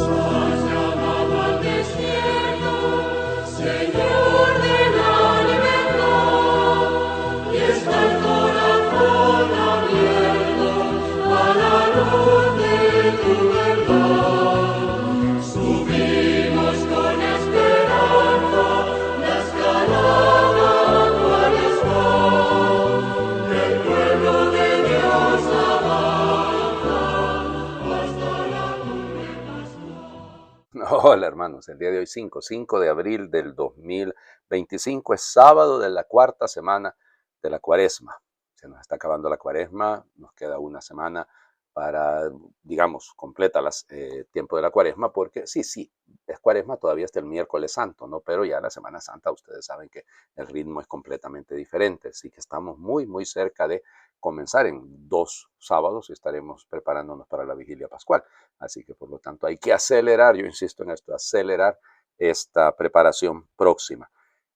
has llamado al desierto, Señor de la libertad, y está el corazón abierto a la luz de tu verdad. Subimos con esperanza la escalada cual está, el pueblo de Dios avanza hasta la nube pascual. Hola hermanos, el día de hoy 5 de abril del 2025 es sábado de la cuarta semana de la cuaresma. Se nos está acabando la cuaresma, nos queda una semana para, digamos, completa el tiempo de la cuaresma, porque sí, es cuaresma todavía hasta el miércoles santo, ¿no? Pero ya la Semana Santa ustedes saben que el ritmo es completamente diferente, así que estamos muy cerca de comenzar en 2 sábados y estaremos preparándonos para la vigilia pascual. Así que por lo tanto hay que acelerar, yo insisto en esto, acelerar esta preparación próxima.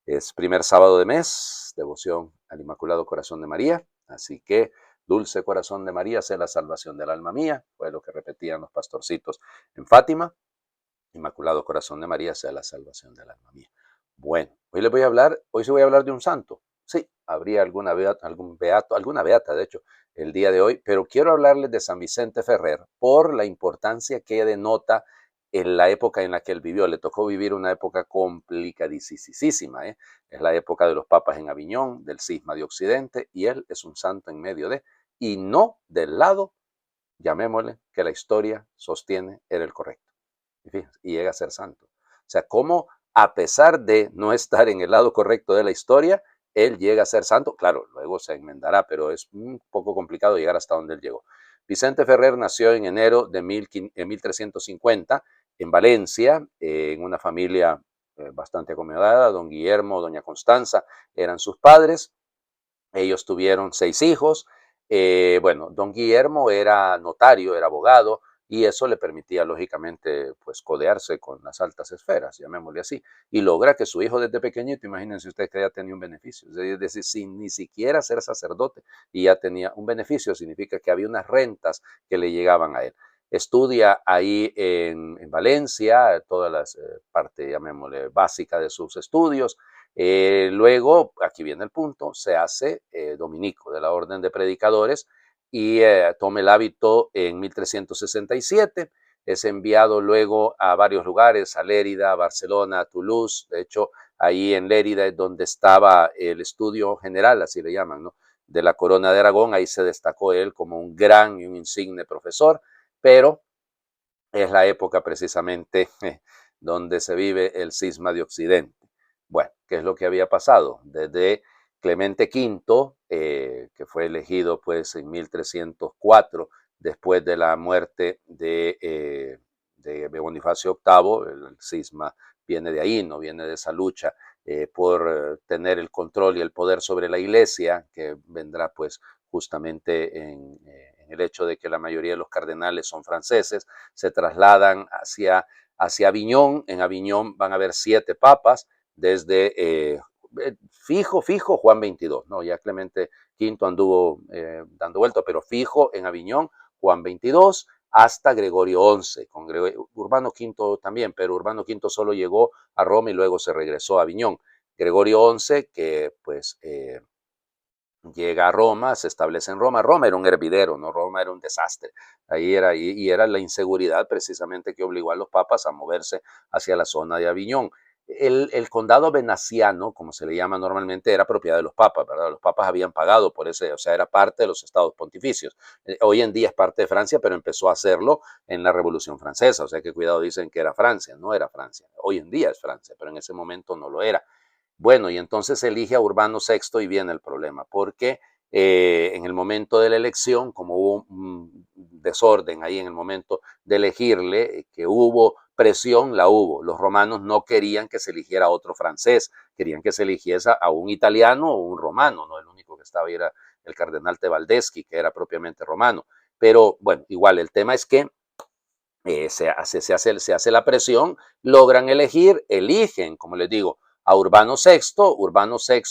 Es primer sábado de mes, devoción al Inmaculado Corazón de María, así que dulce corazón de María, sé la salvación del alma mía, fue lo que repetían los pastorcitos en Fátima. Inmaculado Corazón de María, sea la salvación del alma mía. Bueno, hoy sí voy a hablar de un santo. Sí, habría alguna beata, de hecho, el día de hoy, pero quiero hablarles de San Vicente Ferrer por la importancia que denota en la época en la que él vivió. Le tocó vivir una época complicadísima, ¿eh? Es la época de los papas en Aviñón, del cisma de Occidente, y él es un santo en medio de, y no del lado, llamémosle, que la historia sostiene era el correcto. Y fíjense, y llega a ser santo. O sea, cómo a pesar de no estar en el lado correcto de la historia, él llega a ser santo. Claro, luego se enmendará, pero es un poco complicado llegar hasta donde él llegó. Vicente Ferrer nació en enero de 1350 en Valencia, en una familia bastante acomodada. Don Guillermo, doña Constanza eran sus padres. Ellos tuvieron 6 hijos. Bueno, don Guillermo era notario, era abogado, y eso le permitía, lógicamente, pues codearse con las altas esferas, llamémosle así, y logra que su hijo desde pequeñito, imagínense ustedes que ya tenía un beneficio, es decir, sin ni siquiera ser sacerdote, y ya tenía un beneficio, significa que había unas rentas que le llegaban a él. Estudia ahí en Valencia, toda la parte, llamémosle, básica de sus estudios. Luego, aquí viene el punto, se hace dominico de la Orden de Predicadores y toma el hábito en 1367. Es enviado luego a varios lugares, a Lérida, a Barcelona, a Toulouse. De hecho, ahí en Lérida es donde estaba el estudio general, así le llaman, ¿no?, de la Corona de Aragón. Ahí se destacó él como un gran y un insigne profesor, pero es la época precisamente donde se vive el cisma de Occidente. Bueno, ¿qué es lo que había pasado? Desde Clemente V, que fue elegido pues en 1304, después de la muerte de Bonifacio VIII, el cisma viene de ahí, no viene de esa lucha por tener el control y el poder sobre la iglesia, que vendrá pues justamente en el hecho de que la mayoría de los cardenales son franceses. Se trasladan hacia Aviñón. En Aviñón van a haber 7 papas, desde fijo Juan XXII, ¿no? Ya Clemente V anduvo dando vueltas, pero fijo en Aviñón Juan XXII hasta Gregorio XI, con Urbano V también, pero Urbano V solo llegó a Roma y luego se regresó a Aviñón. Gregorio XI, que pues llega a Roma, se establece en Roma. Roma era un hervidero, ¿no? Roma era un desastre. Ahí era, y era la inseguridad precisamente que obligó a los papas a moverse hacia la zona de Aviñón. El condado venaciano, como se le llama normalmente, era propiedad de los papas, ¿verdad? Los papas habían pagado por ese, o sea, era parte de los estados pontificios. Hoy en día es parte de Francia, pero empezó a hacerlo en la Revolución Francesa, o sea que cuidado, dicen que era Francia, no era Francia. Hoy en día es Francia, pero en ese momento no lo era. Bueno, y entonces elige a Urbano VI y viene el problema, porque en el momento de la elección, como hubo un desorden ahí en el momento de elegirle, que hubo presión, la hubo. Los romanos no querían que se eligiera a otro francés, querían que se eligiese a un italiano o un romano, ¿no? El único que estaba ahí era el cardenal Tevaldeschi, que era propiamente romano. Pero bueno, igual el tema es que se hace la presión, logran eligen, como les digo, a Urbano VI. Urbano VI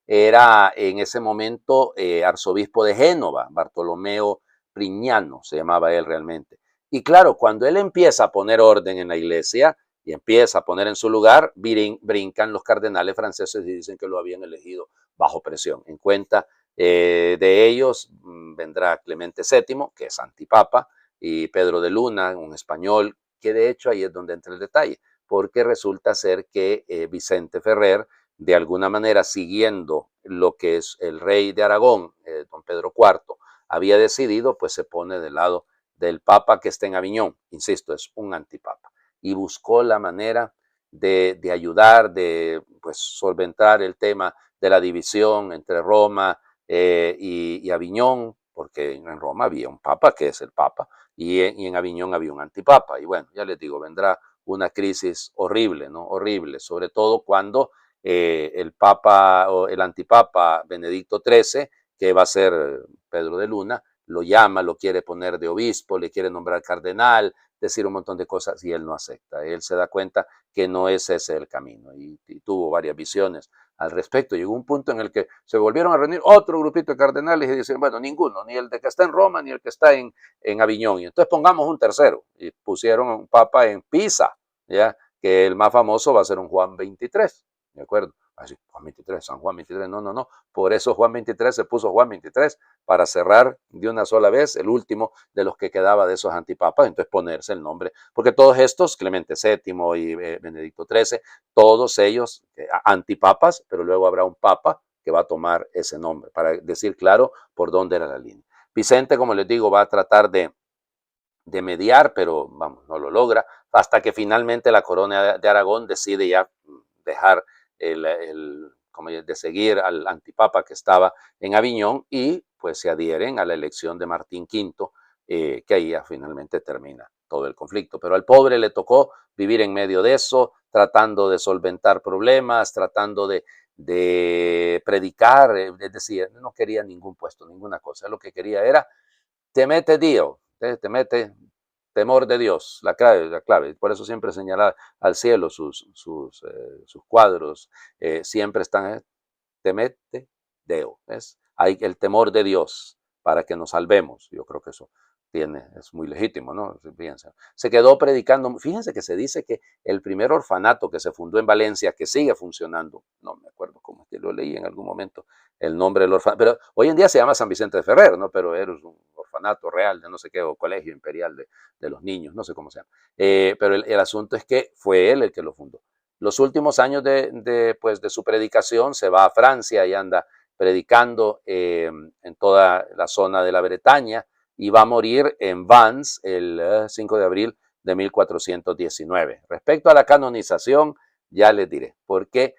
era en ese momento arzobispo de Génova, Bartolomeo Prignano se llamaba él realmente. Y claro, cuando él empieza a poner orden en la iglesia y empieza a poner en su lugar, brincan los cardenales franceses y dicen que lo habían elegido bajo presión. En cuenta de ellos vendrá Clemente VII, que es antipapa, y Pedro de Luna, un español, que de hecho ahí es donde entra el detalle, porque resulta ser que Vicente Ferrer, de alguna manera siguiendo lo que es el rey de Aragón, don Pedro IV, había decidido, pues se pone del lado del papa que está en Aviñón, insisto, es un antipapa, y buscó la manera de ayudar, de pues solventar el tema de la división entre Roma y Aviñón, porque en Roma había un papa que es el papa, y en Aviñón había un antipapa, y bueno, ya les digo, vendrá una crisis horrible, ¿no? Horrible, sobre todo cuando el papa o el antipapa Benedicto XIII, que va a ser Pedro de Luna, lo llama, lo quiere poner de obispo, le quiere nombrar cardenal, decir un montón de cosas y él no acepta. Él se da cuenta que no es ese el camino y tuvo varias visiones al respecto. Llegó un punto en el que se volvieron a reunir otro grupito de cardenales y dicen, bueno, ninguno, ni el de que está en Roma, ni el que está en Aviñón. Y entonces pongamos un tercero. Y pusieron un papa en Pisa, ¿ya? Que el más famoso va a ser un Juan XXIII, ¿de acuerdo? Así, Juan XXIII, San Juan XXIII, no, no, no. Por eso Juan XXIII se puso Juan XXIII, para cerrar de una sola vez el último de los que quedaba de esos antipapas, entonces ponerse el nombre, porque todos estos, Clemente VII y Benedicto XIII, todos ellos antipapas, pero luego habrá un papa que va a tomar ese nombre, para decir claro por dónde era la línea. Vicente, como les digo, va a tratar de mediar, pero vamos, no lo logra, hasta que finalmente la corona de Aragón decide ya dejar como de seguir al antipapa que estaba en Aviñón y pues se adhieren a la elección de Martín V, que ahí ya finalmente termina todo el conflicto. Pero al pobre le tocó vivir en medio de eso, tratando de solventar problemas, tratando de predicar, es decir, no quería ningún puesto, ninguna cosa, lo que quería era temete Dios, temete temor de Dios, la clave. Por eso siempre señala al cielo sus cuadros, siempre están, temete Deo, ¿ves? Hay el temor de Dios para que nos salvemos. Yo creo que eso es muy legítimo, ¿no? Fíjense. Se quedó predicando, fíjense que se dice que el primer orfanato que se fundó en Valencia, que sigue funcionando, no me acuerdo cómo es que lo leí en algún momento, el nombre del orfanato, pero hoy en día se llama San Vicente de Ferrer, ¿no? Pero era un orfanato real de no sé qué, o colegio imperial de los niños, no sé cómo se llama. Pero el asunto es que fue él el que lo fundó. Los últimos años pues, de su predicación se va a Francia y anda predicando en toda la zona de la Bretaña y va a morir en Vannes el 5 de abril de 1419. Respecto a la canonización, ya les diré, porque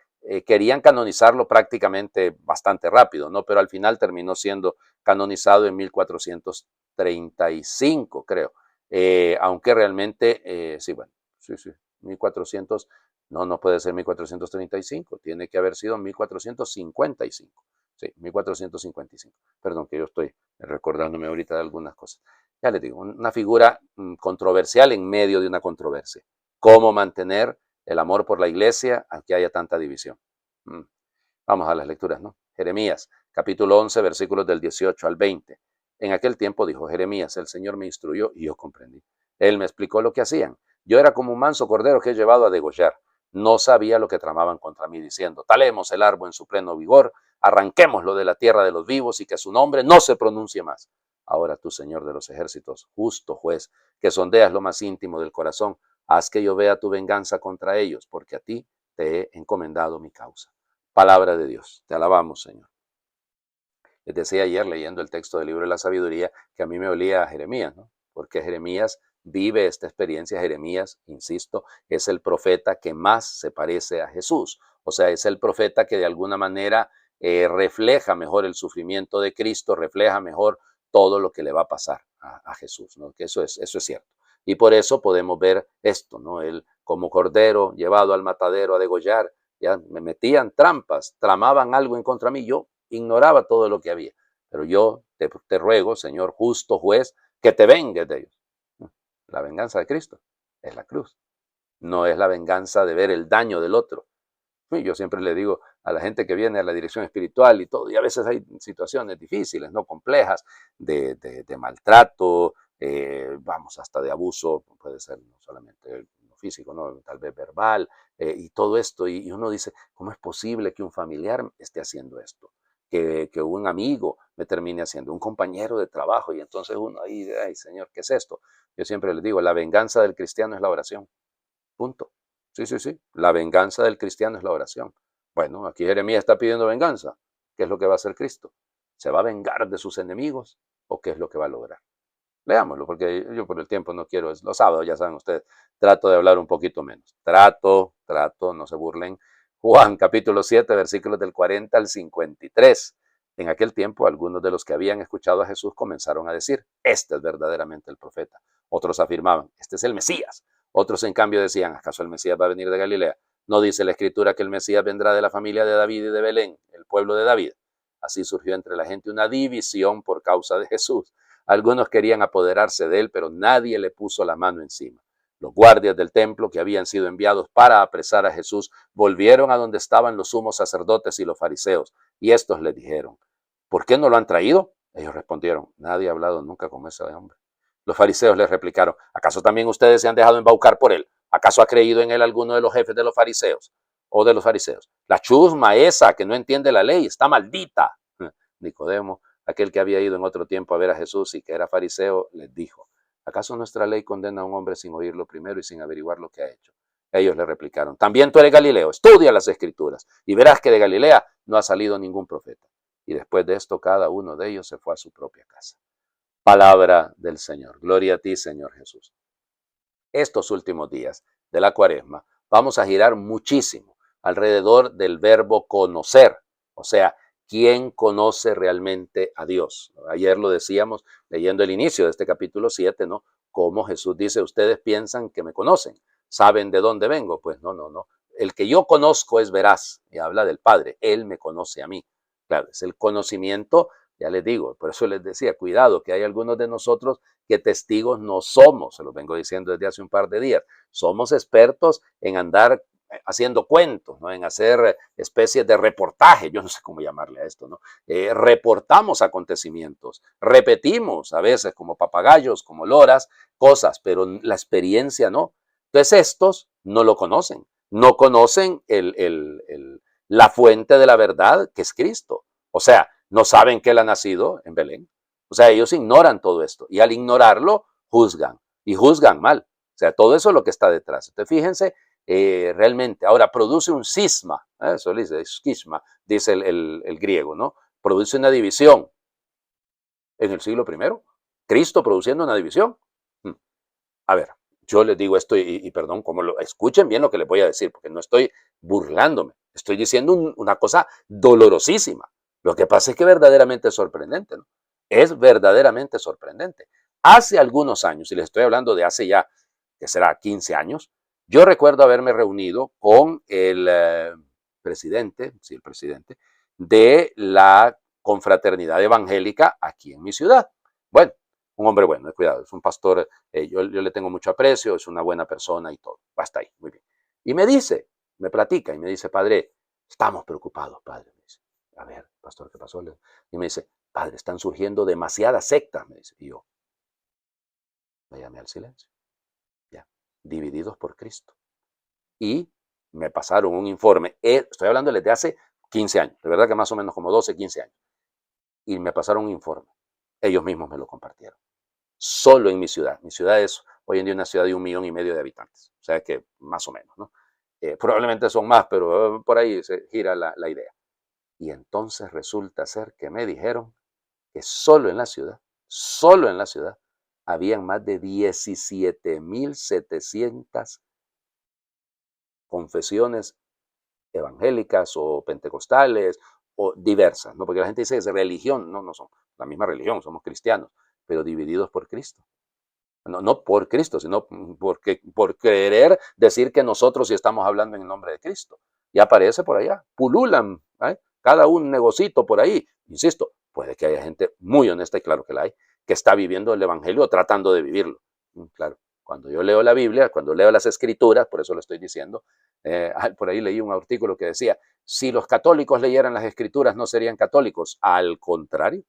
querían canonizarlo prácticamente bastante rápido, ¿no? Pero al final terminó siendo canonizado en 1435, creo. Aunque realmente, sí, bueno, sí, 1400, no puede ser 1435, tiene que haber sido 1455. Sí, 1455. Perdón, que yo estoy recordándome ahorita de algunas cosas. Ya les digo, una figura controversial en medio de una controversia. ¿Cómo mantener el amor por la iglesia aunque haya tanta división? Vamos a las lecturas, ¿no? Jeremías, capítulo 11, versículos del 18 al 20. En aquel tiempo dijo Jeremías, el Señor me instruyó y yo comprendí. Él me explicó lo que hacían. Yo era como un manso cordero que he llevado a degollar. No sabía lo que tramaban contra mí, diciendo, talemos el árbol en su pleno vigor, arranquémoslo de la tierra de los vivos y que su nombre no se pronuncie más. Ahora tú, Señor de los ejércitos, justo juez, que sondeas lo más íntimo del corazón, haz que yo vea tu venganza contra ellos, porque a ti te he encomendado mi causa. Palabra de Dios. Te alabamos, Señor. Les decía ayer leyendo el texto del libro de la sabiduría que a mí me olía a Jeremías, ¿no? Porque Jeremías vive esta experiencia. Jeremías, insisto, es el profeta que más se parece a Jesús. O sea, es el profeta que de alguna manera refleja mejor el sufrimiento de Cristo, refleja mejor todo lo que le va a pasar a Jesús, ¿no? Que eso es cierto. Y por eso podemos ver esto, ¿no? Él como cordero llevado al matadero a degollar, ya me metían trampas, tramaban algo en contra mí, yo ignoraba todo lo que había. Pero yo te ruego, Señor, justo juez, que te vengues de ellos. La venganza de Cristo es la cruz. No es la venganza de ver el daño del otro. Y yo siempre le digo a la gente que viene a la dirección espiritual y todo, y a veces hay situaciones difíciles, ¿no? Complejas, de maltrato, vamos, hasta de abuso, puede ser no solamente físico, ¿no? Tal vez verbal, y todo esto, y uno dice, ¿cómo es posible que un familiar esté haciendo esto? Que un amigo me termine haciendo, un compañero de trabajo, y entonces uno ahí, ay Señor, ¿qué es esto? Yo siempre les digo, la venganza del cristiano es la oración, punto. Sí, sí, sí, la venganza del cristiano es la oración. Bueno, aquí Jeremías está pidiendo venganza. ¿Qué es lo que va a hacer Cristo? ¿Se va a vengar de sus enemigos o qué es lo que va a lograr? Leámoslo, porque yo por el tiempo no quiero, los sábados, ya saben ustedes, trato de hablar un poquito menos. Trato, no se burlen. Juan capítulo 7, versículos del 40 al 53. En aquel tiempo, algunos de los que habían escuchado a Jesús comenzaron a decir, este es verdaderamente el profeta. Otros afirmaban, este es el Mesías. Otros, en cambio, decían, ¿acaso el Mesías va a venir de Galilea? ¿No dice la Escritura que el Mesías vendrá de la familia de David y de Belén, el pueblo de David? Así surgió entre la gente una división por causa de Jesús. Algunos querían apoderarse de él, pero nadie le puso la mano encima. Los guardias del templo, que habían sido enviados para apresar a Jesús, volvieron a donde estaban los sumos sacerdotes y los fariseos, y estos le dijeron, ¿por qué no lo han traído? Ellos respondieron, nadie ha hablado nunca con ese hombre. Los fariseos les replicaron, ¿acaso también ustedes se han dejado embaucar por él? ¿Acaso ha creído en él alguno de los jefes de los fariseos? O de los fariseos. La chusma esa que no entiende la ley está maldita. Nicodemo, aquel que había ido en otro tiempo a ver a Jesús y que era fariseo, les dijo, ¿acaso nuestra ley condena a un hombre sin oírlo primero y sin averiguar lo que ha hecho? Ellos le replicaron, también tú eres Galileo, estudia las Escrituras y verás que de Galilea no ha salido ningún profeta. Y después de esto, cada uno de ellos se fue a su propia casa. Palabra del Señor. Gloria a ti, Señor Jesús. Estos últimos días de la Cuaresma vamos a girar muchísimo alrededor del verbo conocer, o sea, ¿quién conoce realmente a Dios? Ayer lo decíamos leyendo el inicio de este capítulo 7, ¿no? Como Jesús dice, ustedes piensan que me conocen, saben de dónde vengo. Pues no. El que yo conozco es veraz, y habla del Padre, Él me conoce a mí. Claro, es el conocimiento, ya les digo, por eso les decía, cuidado, que hay algunos de nosotros que testigos no somos, se los vengo diciendo desde hace un par de días, somos expertos en andar haciendo cuentos, ¿no? En hacer especies de reportaje, yo no sé cómo llamarle a esto, ¿no? Reportamos acontecimientos, repetimos a veces como papagayos, como loras, cosas, pero la experiencia no. Entonces estos no lo conocen, no conocen la fuente de la verdad que es Cristo. O sea, no saben que Él ha nacido en Belén. O sea, ellos ignoran todo esto y al ignorarlo juzgan y juzgan mal. O sea, todo eso es lo que está detrás. Entonces, fíjense, realmente, ahora produce un cisma, eso dice, esquisma, dice el griego, ¿no? Produce una división en el siglo I. Cristo produciendo una división. A ver, yo les digo esto y perdón, escuchen bien lo que les voy a decir, porque no estoy burlándome, estoy diciendo una cosa dolorosísima. Lo que pasa es que verdaderamente es sorprendente, ¿no? Es verdaderamente sorprendente. Hace algunos años, y les estoy hablando de hace ya, que será 15 años, yo recuerdo haberme reunido con el presidente, sí, el presidente, de la confraternidad evangélica aquí en mi ciudad. Bueno, un hombre bueno, cuidado, es un pastor, yo le tengo mucho aprecio, es una buena persona y todo. Hasta ahí, muy bien. Y me dice, me platica y me dice, padre, estamos preocupados, padre. Me dice, a ver, pastor, ¿qué pasó? Y me dice, padre, están surgiendo demasiadas sectas, me dice. Y yo, me llamé al silencio, ya, divididos por Cristo. Y me pasaron un informe, estoy hablando de hace 15 años, de verdad que más o menos como 12, 15 años. Y me pasaron un informe, ellos mismos me lo compartieron. Solo en mi ciudad. Mi ciudad es hoy en día una ciudad de 1,5 millones de habitantes. O sea que más o menos, ¿no? Probablemente son más, pero por ahí se gira la idea. Y entonces resulta ser que me dijeron que solo en la ciudad, habían más de 17,700 confesiones evangélicas o pentecostales o diversas, ¿no? Porque la gente dice que es religión, no son la misma religión, somos cristianos, pero divididos por Cristo. No por Cristo, sino por querer decir que nosotros sí estamos hablando en el nombre de Cristo. Y aparece por allá, pululan, cada un negocito por ahí. Insisto, puede que haya gente muy honesta, y claro que la hay, que está viviendo el Evangelio tratando de vivirlo. Claro, cuando yo leo la Biblia, cuando leo las Escrituras, por eso lo estoy diciendo, por ahí leí un artículo que decía, si los católicos leyeran las Escrituras no serían católicos. Al contrario,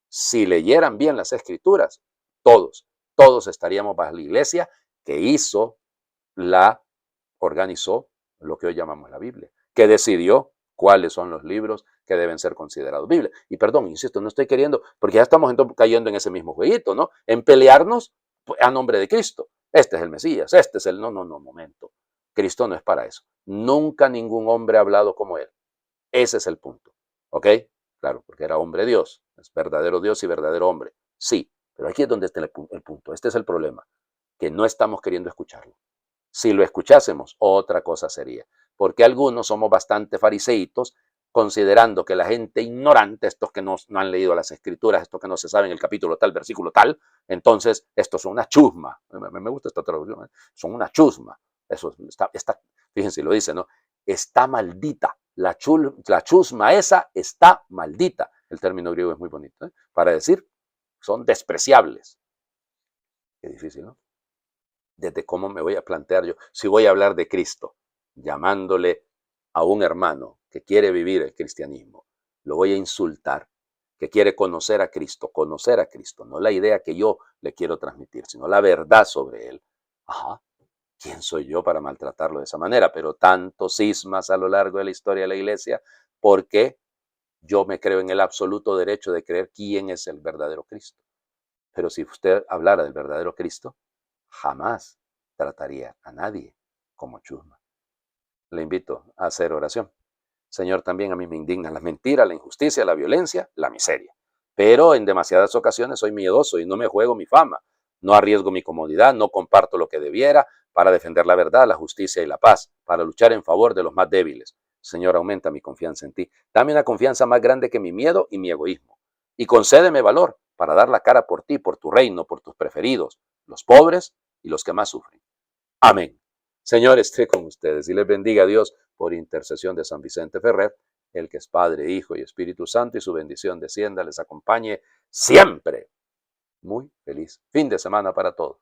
si leyeran bien las Escrituras, todos todos estaríamos bajo la iglesia que organizó lo que hoy llamamos la Biblia, que decidió cuáles son los libros que deben ser considerados Biblia. Y perdón, insisto, no estoy queriendo, porque ya estamos cayendo en ese mismo jueguito, ¿no? En pelearnos a nombre de Cristo. Este es el Mesías, este es el... No, momento. Cristo no es para eso. Nunca ningún hombre ha hablado como él. Ese es el punto. ¿Ok? Claro, porque era hombre Dios. Es verdadero Dios y verdadero hombre. Sí, pero aquí es donde está el punto. Este es el problema, que no estamos queriendo escucharlo. Si lo escuchásemos, otra cosa sería. Porque algunos somos bastante fariseitos, considerando que la gente ignorante, estos que no han leído las escrituras, estos que no se saben el capítulo tal, versículo tal, entonces estos son una chusma. Me gusta esta traducción, ¿eh? Son una chusma. Eso está, fíjense, lo dice, ¿no? Está maldita. La chusma esa está maldita. El término griego es muy bonito, ¿eh? Para decir, son despreciables. Qué difícil, ¿no? Desde cómo me voy a plantear yo, si voy a hablar de Cristo, llamándole a un hermano que quiere vivir el cristianismo, lo voy a insultar, que quiere conocer a Cristo, no la idea que yo le quiero transmitir, sino la verdad sobre él. Ajá, ¿quién soy yo para maltratarlo de esa manera? Pero tantos cismas a lo largo de la historia de la iglesia, porque yo me creo en el absoluto derecho de creer quién es el verdadero Cristo. Pero si usted hablara del verdadero Cristo, jamás trataría a nadie como chusma. Le invito a hacer oración. Señor, también a mí me indignan las mentiras, la injusticia, la violencia, la miseria. Pero en demasiadas ocasiones soy miedoso y no me juego mi fama. No arriesgo mi comodidad, no comparto lo que debiera para defender la verdad, la justicia y la paz, para luchar en favor de los más débiles. Señor, aumenta mi confianza en ti. Dame una confianza más grande que mi miedo y mi egoísmo. Y concédeme valor para dar la cara por ti, por tu reino, por tus preferidos, los pobres y los que más sufren. Amén. Señor, esté con ustedes y les bendiga a Dios por intercesión de San Vicente Ferrer, el que es Padre, Hijo y Espíritu Santo, y su bendición descienda, les acompañe siempre. Muy feliz fin de semana para todos.